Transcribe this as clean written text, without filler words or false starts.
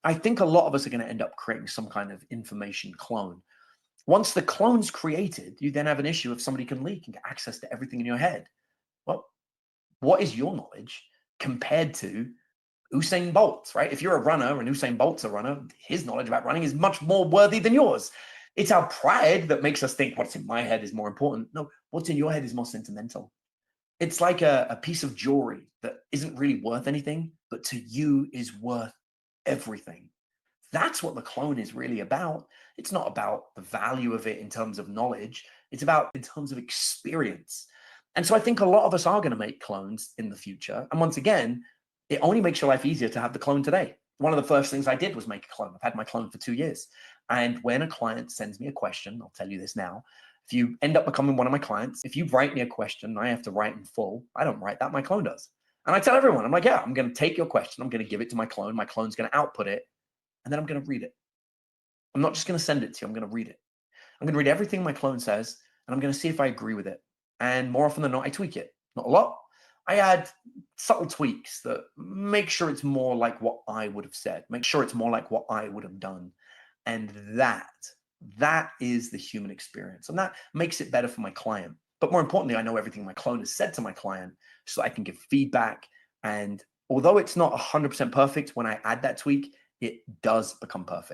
I think a lot of us are going to end up creating some kind of information clone. Once the clone's created, you then have an issue if somebody can leak and get access to everything in your head. Well, what is your knowledge compared to Usain Bolt, right? If you're a runner and Usain Bolt's a runner, his knowledge about running is much more worthy than yours. It's our pride that makes us think what's in my head is more important. No, what's in your head is more sentimental. It's like a piece of jewelry that isn't really worth anything, but to you is worth everything. That's what the clone is really about. It's not about the value of it in terms of knowledge. It's about in terms of experience. And so I think a lot of us are going to make clones in the future. And once again, it only makes your life easier to have the clone today. One of the first things I did was make a clone. I've had my clone for 2 years. And when a client sends me a question, I'll tell you this now. If you end up becoming one of my clients, if you write me a question, I have to write in full. I don't write that, my clone does. And I tell everyone, I'm like, yeah, I'm going to take your question. I'm going to give it to my clone. My clone's going to output it. And then I'm going to read it. I'm not just going to send it to you. I'm going to read it. I'm going to read everything my clone says, and I'm going to see if I agree with it. And more often than not, I tweak it. Not a lot. I add subtle tweaks that make sure it's more like what I would have said, make sure it's more like what I would have done. And that is the human experience. And that makes it better for my client. But more importantly, I know everything my clone has said to my client so I can give feedback. And although it's not 100% perfect, when I add that tweak, it does become perfect.